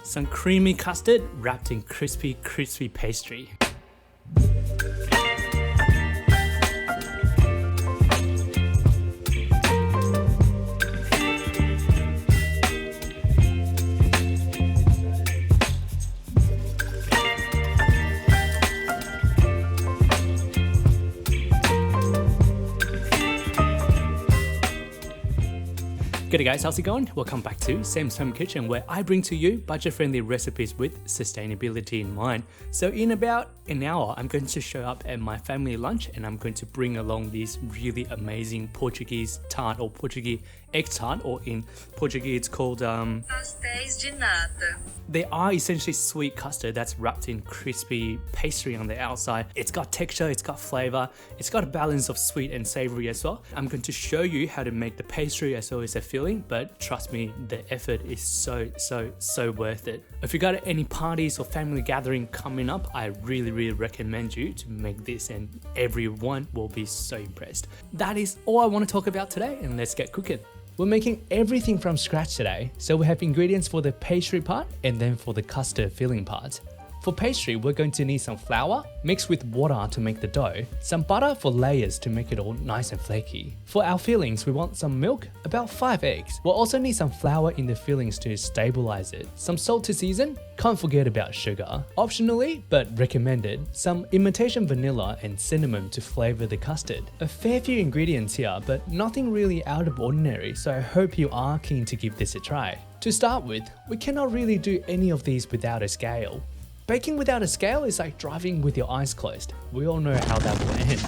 Some creamy custard wrapped in crispy pastry. G'day guys, how's it going? Welcome back to Sam's Home Kitchen, where I bring to you budget-friendly recipes with sustainability in mind. So in about an hour, I'm going to show up at my family lunch and I'm going to bring along these really amazing Portuguese tart or Portuguese egg tart, or in Portuguese it's called Pastéis de Nata. They are essentially sweet custard that's wrapped in crispy pastry on the outside. It's got texture, it's got flavor, it's got a balance of sweet and savory as well. I'm going to show you how to make the pastry as well as a filling, but trust me, the effort is so worth it. If you got any parties or family gathering coming up, I really recommend you to make this and everyone will be so impressed. That is all I want to talk about today, and let's get cooking. We're making everything from scratch today, so we have ingredients for the pastry part and then for the custard filling part. For pastry, we're going to need some flour mixed with water to make the dough, some butter for layers to make it all nice and flaky. For our fillings, we want some milk, about 5 eggs. We'll also need some flour in the fillings to stabilize it, some salt to season, can't forget about sugar. Optionally, but recommended, some imitation vanilla and cinnamon to flavor the custard. A fair few ingredients here, but nothing really out of ordinary, so I hope you are keen to give this a try. To start with, we cannot really do any of these without a scale. Baking without a scale is like driving with your eyes closed. We all know how that will end.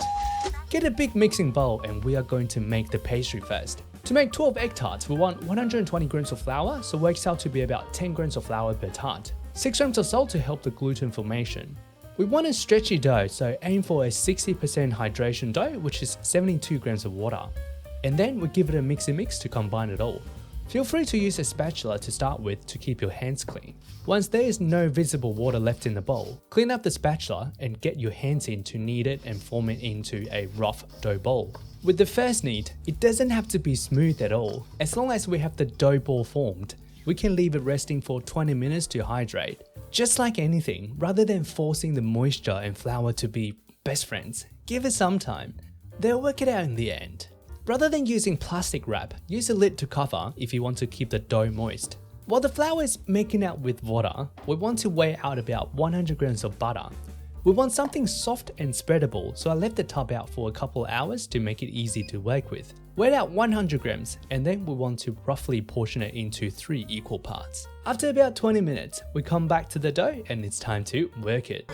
Get a big mixing bowl and we are going to make the pastry first. To make 12 egg tarts, we want 120 grams of flour, so it works out to be about 10 grams of flour per tart. 6 grams of salt to help the gluten formation. We want a stretchy dough, so aim for a 60% hydration dough, which is 72 grams of water. And then we give it a mix to combine it all. Feel free to use a spatula to start with to keep your hands clean. Once there is no visible water left in the bowl, clean up the spatula and get your hands in to knead it and form it into a rough dough ball. With the first knead, it doesn't have to be smooth at all. As long as we have the dough ball formed, we can leave it resting for 20 minutes to hydrate. Just like anything, rather than forcing the moisture and flour to be best friends, give it some time. They'll work it out in the end. Rather than using plastic wrap, use a lid to cover if you want to keep the dough moist. While the flour is making out with water, we want to weigh out about 100 grams of butter. We want something soft and spreadable, so I left the tub out for a couple hours to make it easy to work with. Weigh out 100 grams and then we want to roughly portion it into 3 equal parts. After about 20 minutes, we come back to the dough and it's time to work it.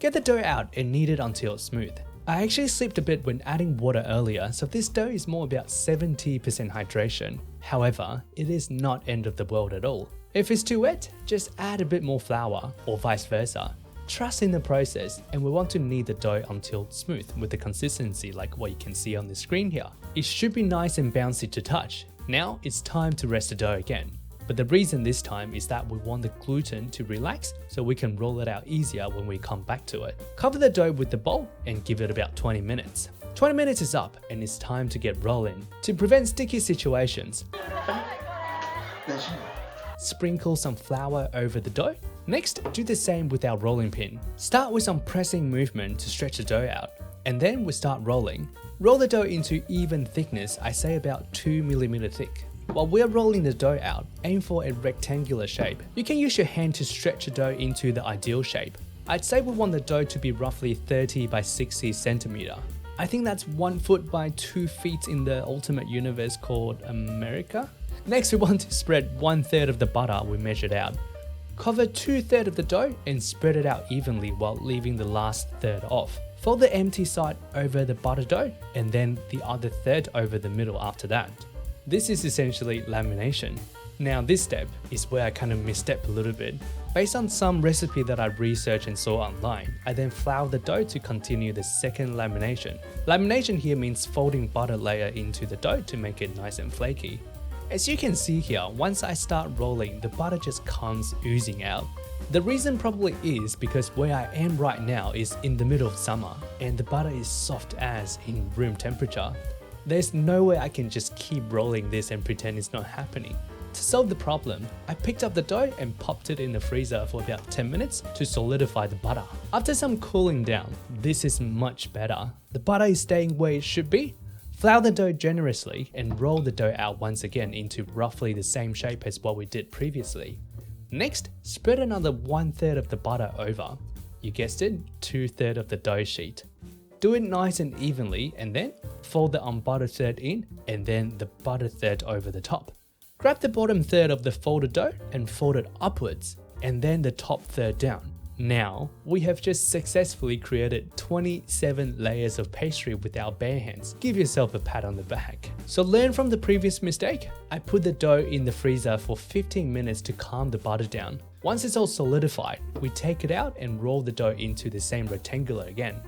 Get the dough out and knead it until it's smooth. I actually slipped a bit when adding water earlier, so this dough is more about 70% hydration. However, it is not end of the world at all. If it's too wet, just add a bit more flour, or vice versa. Trust in the process, and we want to knead the dough until smooth with the consistency like what you can see on the screen here. It should be nice and bouncy to touch. Now it's time to rest the dough again. But the reason this time is that we want the gluten to relax so we can roll it out easier when we come back to it. Cover the dough with the bowl and give it about 20 minutes. 20 minutes is up and it's time to get rolling. To prevent sticky situations, sprinkle some flour over the dough. Next, do the same with our rolling pin. Start with some pressing movement to stretch the dough out. And then we start rolling. Roll the dough into even thickness, I say about 2mm thick. While we're rolling the dough out, aim for a rectangular shape. You can use your hand to stretch the dough into the ideal shape. I'd say we want the dough to be roughly 30 by 60 centimeter. I think that's 1 foot by 2 feet in the ultimate universe called America. Next, we want to spread 1/3 of the butter we measured out. Cover 2/3 of the dough and spread it out evenly while leaving the last third off. Fold the empty side over the butter dough and then the other third over the middle after that. This is essentially lamination. Now this step is where I kind of misstep a little bit. Based on some recipe that I researched and saw online, I then flour the dough to continue the second lamination. Lamination here means folding butter layer into the dough to make it nice and flaky. As you can see here, once I start rolling, the butter just comes oozing out. The reason probably is because where I am right now is in the middle of summer and the butter is soft as in room temperature. There's no way I can just keep rolling this and pretend it's not happening. To solve the problem, I picked up the dough and popped it in the freezer for about 10 minutes to solidify the butter. After some cooling down, this is much better. The butter is staying where it should be. Flour the dough generously and roll the dough out once again into roughly the same shape as what we did previously. Next, spread another 1/3 of the butter over. You guessed it, 2/3 of the dough sheet. Do it nice and evenly and then fold the unbuttered third in and then the buttered third over the top. Grab the bottom third of the folded dough and fold it upwards and then the top third down. Now, we have just successfully created 27 layers of pastry with our bare hands. Give yourself a pat on the back. So learn from the previous mistake. I put the dough in the freezer for 15 minutes to calm the butter down. Once it's all solidified, we take it out and roll the dough into the same rectangular again.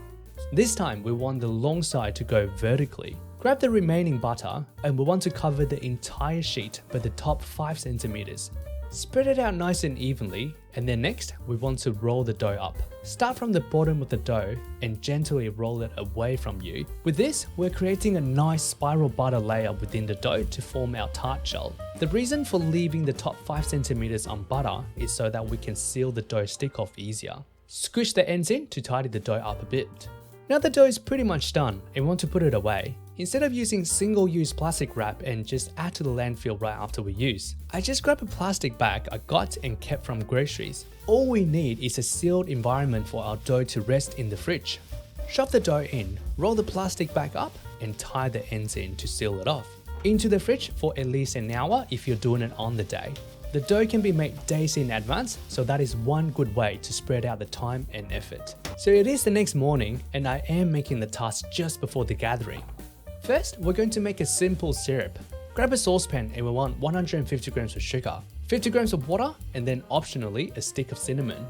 This time, we want the long side to go vertically. Grab the remaining butter and we want to cover the entire sheet but the top 5 centimeters. Spread it out nice and evenly, and then next, we want to roll the dough up. Start from the bottom of the dough and gently roll it away from you. With this, we're creating a nice spiral butter layer within the dough to form our tart shell. The reason for leaving the top 5 centimeters on butter is so that we can seal the dough stick off easier. Squish the ends in to tidy the dough up a bit. Now the dough is pretty much done and we want to put it away. Instead of using single-use plastic wrap and just add to the landfill right after we use, I just grab a plastic bag I got and kept from groceries. All we need is a sealed environment for our dough to rest in the fridge. Shove the dough in, roll the plastic bag up and tie the ends in to seal it off. Into the fridge for at least an hour if you're doing it on the day. The dough can be made days in advance, so that is one good way to spread out the time and effort. So it is the next morning and I am making the tarts just before the gathering. First, we're going to make a simple syrup. Grab a saucepan and we want 150 grams of sugar, 50 grams of water, and then optionally a stick of cinnamon.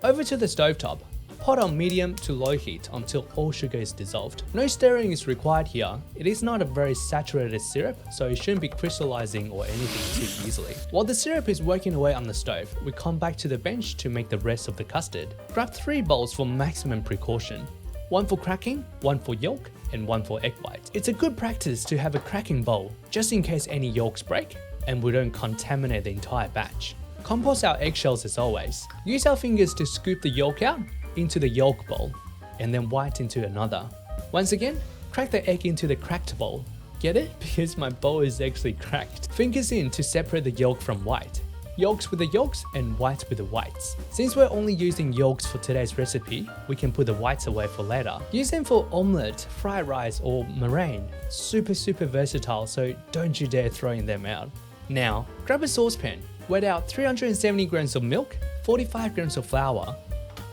Over to the stovetop. Hot on medium to low heat until all sugar is dissolved. No stirring is required here. It is not a very saturated syrup, so it shouldn't be crystallizing or anything too easily. While the syrup is working away on the stove, we come back to the bench to make the rest of the custard. Grab 3 bowls for maximum precaution. 1 for cracking, 1 for yolk, and 1 for egg white. It's a good practice to have a cracking bowl, just in case any yolks break, and we don't contaminate the entire batch. Compost our eggshells as always. Use our fingers to scoop the yolk out into the yolk bowl, and then white into another. Once again, crack the egg into the cracked bowl. Get it? Because my bowl is actually cracked. Fingers in to separate the yolk from white. Yolks with the yolks and whites with the whites. Since we're only using yolks for today's recipe, we can put the whites away for later. Use them for omelette, fried rice, or meringue. Super versatile, so don't you dare throwing them out. Now, grab a saucepan. Wet out 370 grams of milk, 45 grams of flour.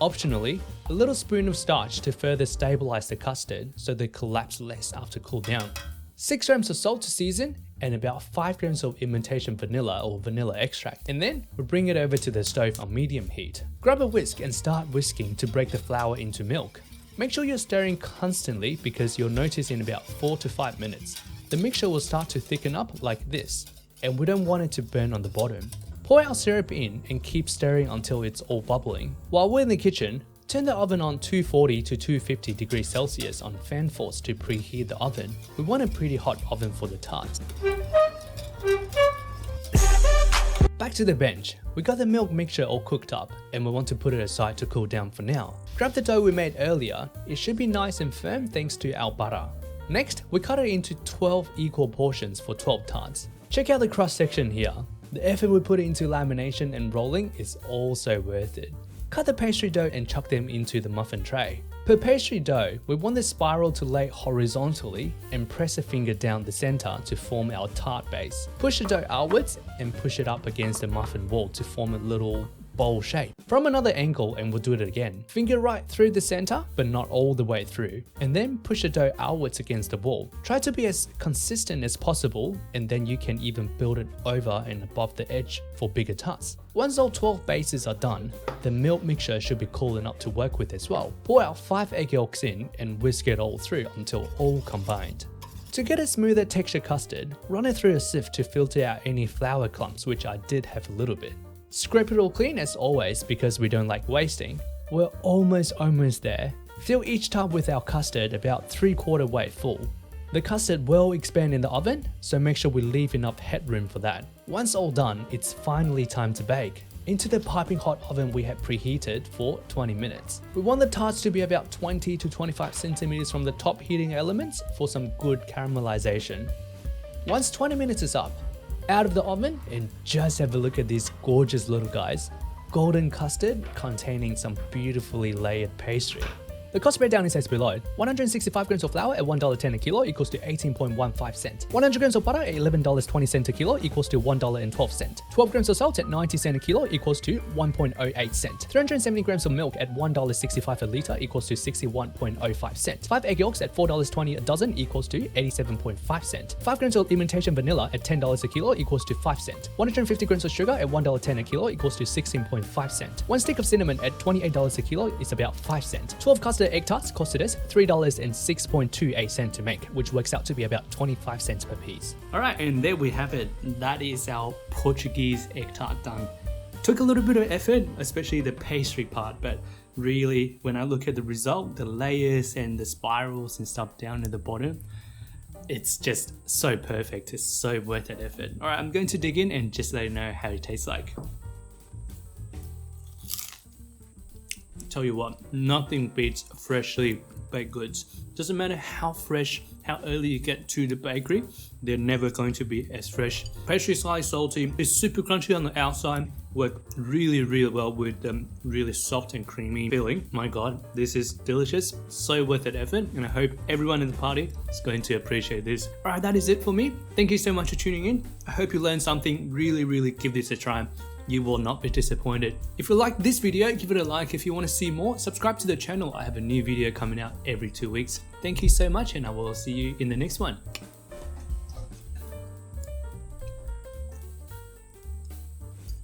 Optionally, a little spoon of starch to further stabilize the custard so they collapse less after cool down. 6 grams of salt to season and about 5 grams of imitation vanilla or vanilla extract. And then we bring it over to the stove on medium heat. Grab a whisk and start whisking to break the flour into milk. Make sure you're stirring constantly because you'll notice in about 4 to 5 minutes, the mixture will start to thicken up like this, and we don't want it to burn on the bottom. Pour our syrup in and keep stirring until it's all bubbling. While we're in the kitchen, turn the oven on 240 to 250 degrees Celsius on fan force to preheat the oven. We want a pretty hot oven for the tarts. Back to the bench. We got the milk mixture all cooked up and we want to put it aside to cool down for now. Grab the dough we made earlier. It should be nice and firm thanks to our butter. Next, we cut it into 12 equal portions for 12 tarts. Check out the crust section here. The effort we put into lamination and rolling is also worth it. Cut the pastry dough and chuck them into the muffin tray. Per pastry dough, we want the spiral to lay horizontally and press a finger down the center to form our tart base. Push the dough outwards and push it up against the muffin wall to form a little bowl shape. From another angle and we'll do it again. Finger right through the center, but not all the way through. And then push the dough outwards against the wall. Try to be as consistent as possible and then you can even build it over and above the edge for bigger tarts. Once all 12 bases are done, the milk mixture should be cool enough to work with as well. Pour out 5 egg yolks in and whisk it all through until all combined. To get a smoother texture custard, run it through a sieve to filter out any flour clumps, which I did have a little bit. Scrape it all clean as always because we don't like wasting. We're almost there. Fill each tub with our custard about 3/4 way full. The custard will expand in the oven, so make sure we leave enough headroom for that. Once all done, it's finally time to bake. Into the piping hot oven we have preheated for 20 minutes. We want the tarts to be about 20 to 25 centimeters from the top heating elements for some good caramelization. Once 20 minutes is up, out of the oven and just have a look at these gorgeous little guys. Golden custard containing some beautifully layered pastry. The cost breakdown is as below. 165 grams of flour at $1.10 a kilo equals to 18.15 cents. 100 grams of butter at $11.20 a kilo equals to $1.12. 12 grams of salt at 90 cents a kilo equals to 1.08 cents. 370 grams of milk at $1.65 a liter equals to 61.05 cents. 5 egg yolks at $4.20 a dozen equals to 87.5 cents. 5 grams of imitation vanilla at $10 a kilo equals to 5 cents. 150 grams of sugar at $1.10 a kilo equals to 16.5 cents. 1 stick of cinnamon at $28 a kilo is about 5 cents. 12 custard egg tarts costed us $3.0628 to make, which works out to be about 25 cents per piece. Alright, and there we have it. That is our Portuguese egg tart done. Took a little bit of effort, especially the pastry part, but really when I look at the result, the layers and the spirals and stuff down at the bottom, it's just so perfect. It's so worth that effort. Alright, I'm going to dig in and just let you know how it tastes like. Tell you what, nothing beats freshly baked goods. Doesn't matter how fresh, how early you get to the bakery, they're never going to be as fresh. Pastry slightly salty, it's super crunchy on the outside, work really well with really soft and creamy filling. My god, this is delicious, so worth that effort, and I hope everyone in the party is going to appreciate this. Alright, that is it for me. Thank you so much for tuning in. I hope you learned something. Really give this a try. You will not be disappointed. If you like this video, give it a like. If you want to see more, subscribe to the channel. I have a new video coming out every 2 weeks. Thank you so much, and I will see you in the next one.